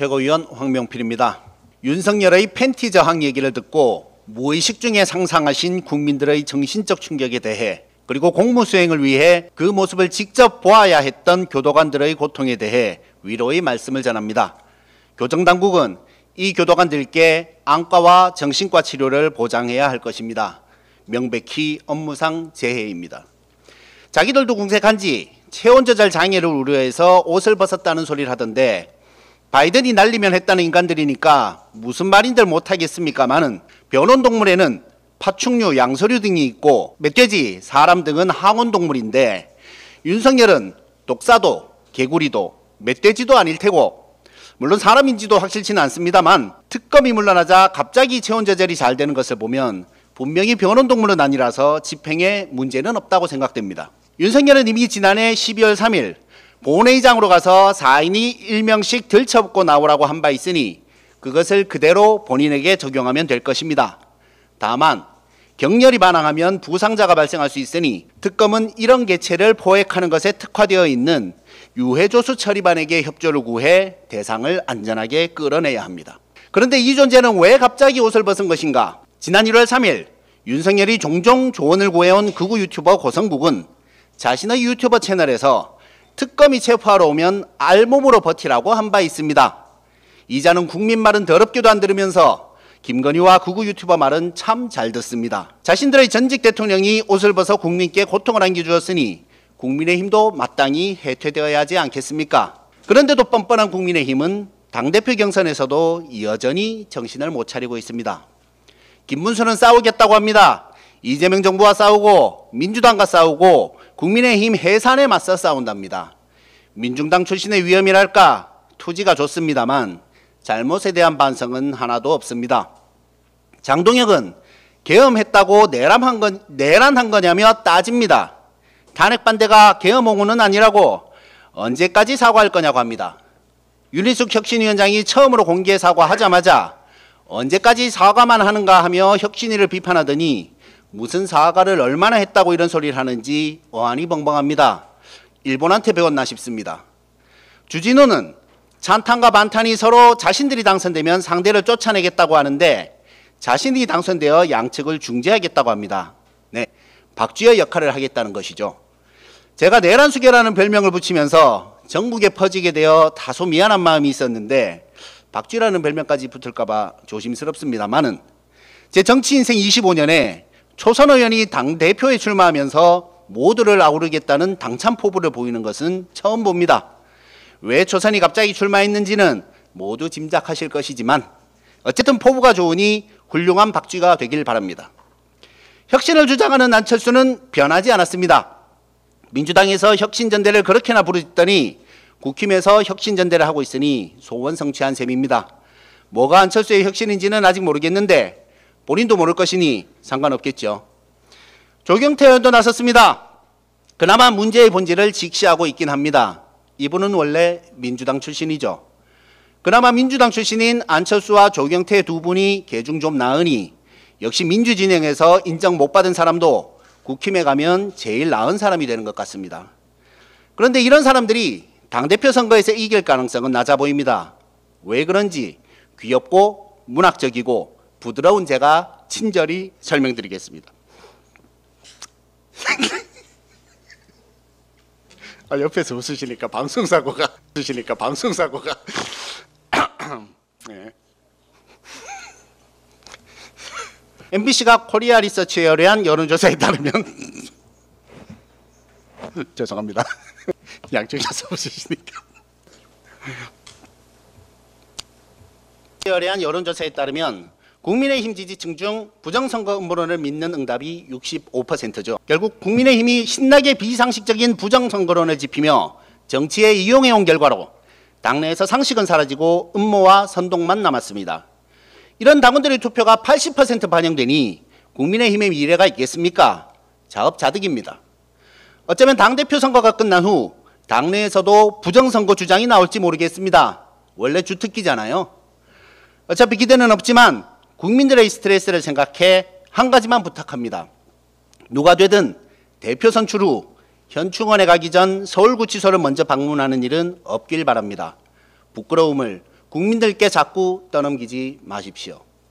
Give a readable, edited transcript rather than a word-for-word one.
최고위원 황명필입니다. 윤석열의 팬티 저항 얘기를 듣고 무의식 중에 상상하신 국민들의 정신적 충격에 대해, 그리고 공무 수행을 위해 그 모습을 직접 보아야 했던 교도관들의 고통에 대해 위로의 말씀을 전합니다. 교정당국은 이 교도관들께 안과와 정신과 치료를 보장해야 할 것입니다. 명백히 업무상 재해입니다. 자기들도 궁색한지 체온 조절 장애를 우려해서 옷을 벗었다는 소리를 하던데, 바이든이 날리면 했다는 인간들이니까 무슨 말인들 못하겠습니까마는 변온동물에는 파충류, 양서류 등이 있고 멧돼지, 사람 등은 항온동물인데, 윤석열은 독사도, 개구리도, 멧돼지도 아닐 테고, 물론 사람인지도 확실치는 않습니다만 특검이 물러나자 갑자기 체온 조절이 잘 되는 것을 보면 분명히 변온동물은 아니라서 집행에 문제는 없다고 생각됩니다. 윤석열은 이미 지난해 12월 3일 본회의장으로 가서 4인이 1명씩 들쳐붙고 나오라고 한 바 있으니 그것을 그대로 본인에게 적용하면 될 것입니다. 다만 격렬히 반항하면 부상자가 발생할 수 있으니 특검은 이런 개체를 포획하는 것에 특화되어 있는 유해조수 처리반에게 협조를 구해 대상을 안전하게 끌어내야 합니다. 그런데 이 존재는 왜 갑자기 옷을 벗은 것인가? 지난 1월 3일 윤석열이 종종 조언을 구해온 극우 유튜버 고성국은 자신의 유튜버 채널에서 특검이 체포하러 오면 알몸으로 버티라고 한 바 있습니다. 이자는 국민 말은 더럽게도 안 들으면서 김건희와 극우 유튜버 말은 참 잘 듣습니다. 자신들의 전직 대통령이 옷을 벗어 국민께 고통을 안겨주었으니 국민의힘도 마땅히 해퇴되어야 하지 않겠습니까? 그런데도 뻔뻔한 국민의힘은 당대표 경선에서도 여전히 정신을 못 차리고 있습니다. 김문수는 싸우겠다고 합니다. 이재명 정부와 싸우고 민주당과 싸우고 국민의힘 해산에 맞서 싸운답니다. 민중당 출신의 위험이랄까 투지가 좋습니다만 잘못에 대한 반성은 하나도 없습니다. 장동혁은 계엄했다고 내란한 거냐며 따집니다. 탄핵 반대가 계엄 옹호는 아니라고 언제까지 사과할 거냐고 합니다. 윤희숙 혁신위원장이 처음으로 공개 사과하자마자 언제까지 사과만 하는가 하며 혁신위를 비판하더니 무슨 사과를 얼마나 했다고 이런 소리를 하는지 어안이 벙벙합니다. 일본한테 배웠나 싶습니다. 주진우는 찬탄과 반탄이 서로 자신들이 당선되면 상대를 쫓아내겠다고 하는데 자신이 당선되어 양측을 중재하겠다고 합니다. 네, 박쥐의 역할을 하겠다는 것이죠. 제가 내란수계라는 별명을 붙이면서 전국에 퍼지게 되어 다소 미안한 마음이 있었는데 박쥐라는 별명까지 붙을까 봐 조심스럽습니다만은, 제 정치 인생 25년에 초선 의원이 당대표에 출마하면서 모두를 아우르겠다는 당찬 포부를 보이는 것은 처음 봅니다. 왜 초선이 갑자기 출마했는지는 모두 짐작하실 것이지만 어쨌든 포부가 좋으니 훌륭한 박쥐가 되길 바랍니다. 혁신을 주장하는 안철수는 변하지 않았습니다. 민주당에서 혁신전대를 그렇게나 부르짖더니 국힘에서 혁신전대를 하고 있으니 소원 성취한 셈입니다. 뭐가 안철수의 혁신인지는 아직 모르겠는데 본인도 모를 것이니 상관없겠죠. 조경태 의원도 나섰습니다. 그나마 문제의 본질을 직시하고 있긴 합니다. 이분은 원래 민주당 출신이죠. 그나마 민주당 출신인 안철수와 조경태 두 분이 계중 좀 나으니 역시 민주진영에서 인정 못 받은 사람도 국힘에 가면 제일 나은 사람이 되는 것 같습니다. 그런데 이런 사람들이 당대표 선거에서 이길 가능성은 낮아 보입니다. 왜 그런지 귀엽고 문학적이고 부드러운 제가 친절히 설명드리겠습니다. 옆에서 웃으시니까 방송사고가 네. MBC가 코리아 리서치에 의뢰한 여론조사에 따르면 죄송합니다. 양쪽에서 웃으시니까. 의뢰한 여론조사에 따르면 국민의힘 지지층 중 부정선거 음모론을 믿는 응답이 65%죠. 결국 국민의힘이 신나게 비상식적인 부정선거론을 짚히며 정치에 이용해온 결과로 당내에서 상식은 사라지고 음모와 선동만 남았습니다. 이런 당원들의 투표가 80% 반영되니 국민의힘의 미래가 있겠습니까? 자업자득입니다. 어쩌면 당대표 선거가 끝난 후 당내에서도 부정선거 주장이 나올지 모르겠습니다. 원래 주특기잖아요. 어차피 기대는 없지만 국민들의 스트레스를 생각해 한 가지만 부탁합니다. 누가 되든 대표 선출 후 현충원에 가기 전 서울구치소를 먼저 방문하는 일은 없길 바랍니다. 부끄러움을 국민들께 자꾸 떠넘기지 마십시오.